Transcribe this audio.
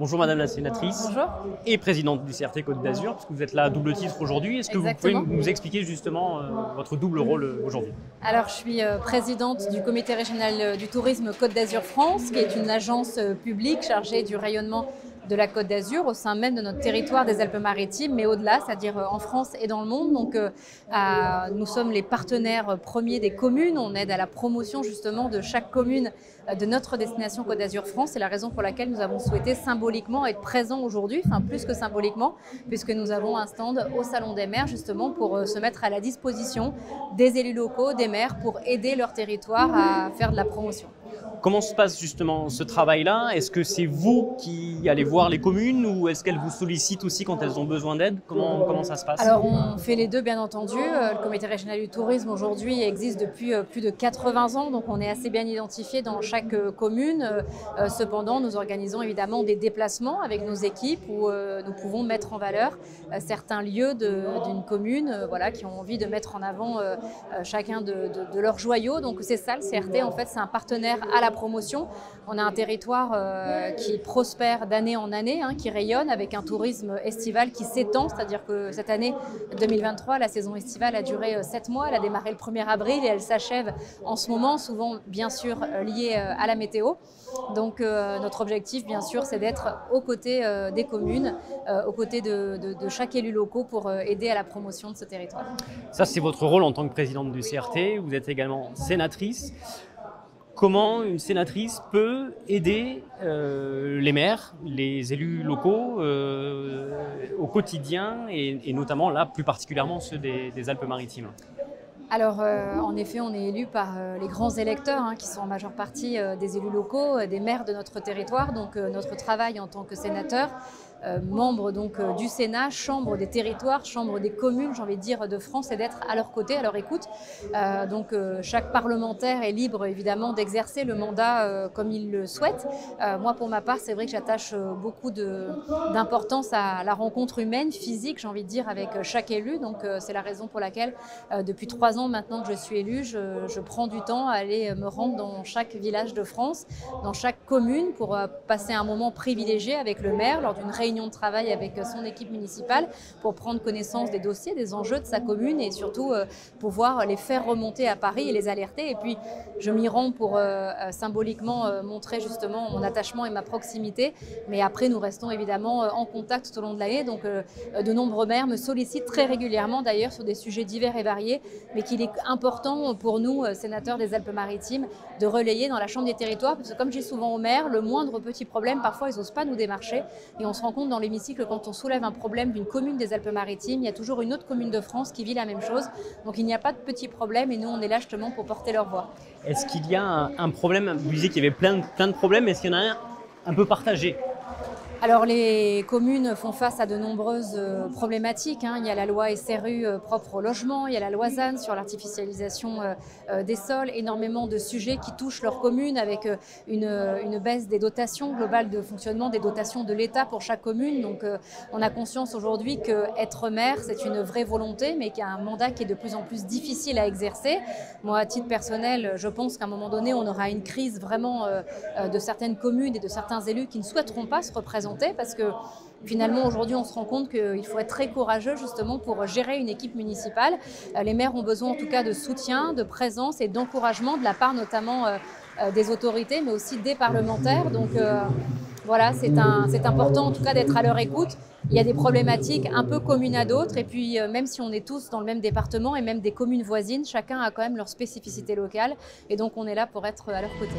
Bonjour Madame la sénatrice. Bonjour. Et présidente du CRT Côte d'Azur, parce que vous êtes là à double titre aujourd'hui. Est-ce que vous pouvez nous expliquer justement votre double rôle aujourd'hui? Alors, je suis présidente du comité régional du tourisme Côte d'Azur France, qui est une agence publique chargée du rayonnement de la Côte d'Azur au sein même de notre territoire des Alpes-Maritimes, mais au-delà, c'est-à-dire en France et dans le monde. Donc, nous sommes les partenaires premiers des communes. On aide à la promotion justement de chaque commune de notre destination Côte d'Azur France. C'est la raison pour laquelle nous avons souhaité symboliquement être présents aujourd'hui, enfin plus que symboliquement, puisque nous avons un stand au Salon des maires justement pour se mettre à la disposition des élus locaux, des maires, pour aider leur territoire à faire de la promotion. Comment se passe justement ce travail-là? Est-ce que c'est vous qui allez voir les communes ou est-ce qu'elles vous sollicitent aussi quand elles ont besoin d'aide? Comment ça se passe? Alors on fait les deux bien entendu. Le comité régional du tourisme aujourd'hui existe depuis plus de 80 ans, donc on est assez bien identifié dans chaque commune. Cependant, nous organisons évidemment des déplacements avec nos équipes où nous pouvons mettre en valeur certains lieux d'une commune qui ont envie de mettre en avant chacun de leurs joyaux. Donc c'est ça le CRT, en fait c'est un partenaire à la promotion. On a un territoire qui prospère d'année en année, qui rayonne avec un tourisme estival qui s'étend, c'est-à-dire que cette année 2023, la saison estivale a duré 7 mois, elle a démarré le 1er avril et elle s'achève en ce moment, souvent bien sûr lié à la météo. Donc notre objectif bien sûr c'est d'être aux côtés des communes, aux côtés de chaque élu local pour aider à la promotion de ce territoire. Ça c'est votre rôle en tant que présidente du CRT, vous êtes également sénatrice. Comment une sénatrice peut aider les maires, les élus locaux au quotidien et notamment là plus particulièrement ceux des Alpes-Maritimes? Alors, en effet, on est élu par les grands électeurs qui sont en majeure partie des élus locaux, des maires de notre territoire. Donc, notre travail en tant que sénateur, membre donc du Sénat, chambre des territoires, chambre des communes, j'ai envie de dire, de France, c'est d'être à leur côté, à leur écoute. Donc, chaque parlementaire est libre évidemment d'exercer le mandat comme il le souhaite. Moi, pour ma part, c'est vrai que j'attache beaucoup d'importance à la rencontre humaine, physique, j'ai envie de dire, avec chaque élu. Donc, c'est la raison pour laquelle, depuis 3 ans maintenant que je suis élue, je prends du temps à aller me rendre dans chaque village de France, dans chaque commune, pour passer un moment privilégié avec le maire lors d'une réunion de travail avec son équipe municipale pour prendre connaissance des dossiers, des enjeux de sa commune et surtout pouvoir les faire remonter à Paris et les alerter. Et puis je m'y rends pour symboliquement montrer justement mon attachement et ma proximité. Mais après nous restons évidemment en contact tout au long de l'année. Donc de nombreux maires me sollicitent très régulièrement d'ailleurs sur des sujets divers et variés, mais qu'il est important pour nous, sénateurs des Alpes-Maritimes, de relayer dans la Chambre des territoires, parce que comme je dis souvent aux maires, le moindre petit problème, parfois ils n'osent pas nous démarcher et on se rend compte dans l'hémicycle, quand on soulève un problème d'une commune des Alpes-Maritimes, il y a toujours une autre commune de France qui vit la même chose. Donc il n'y a pas de petits problèmes et nous on est là justement pour porter leur voix. Est-ce qu'il y a un problème? Vous disiez qu'il y avait plein de problèmes, est-ce qu'il y en a un peu partagé? Alors les communes font face à de nombreuses problématiques. Il y a la loi SRU propre au logement, il y a la loi ZAN sur l'artificialisation des sols, énormément de sujets qui touchent leur commune avec une baisse des dotations globales de fonctionnement, des dotations de l'État pour chaque commune. Donc on a conscience aujourd'hui qu'être maire c'est une vraie volonté mais qu'il y a un mandat qui est de plus en plus difficile à exercer. Moi à titre personnel je pense qu'à un moment donné on aura une crise vraiment de certaines communes et de certains élus qui ne souhaiteront pas se représenter parce que finalement aujourd'hui on se rend compte qu'il faut être très courageux justement pour gérer une équipe municipale. Les maires ont besoin en tout cas de soutien, de présence et d'encouragement de la part notamment des autorités mais aussi des parlementaires. Donc voilà, c'est important en tout cas d'être à leur écoute. Il y a des problématiques un peu communes à d'autres et puis même si on est tous dans le même département et même des communes voisines, chacun a quand même leur spécificité locale et donc on est là pour être à leur côté.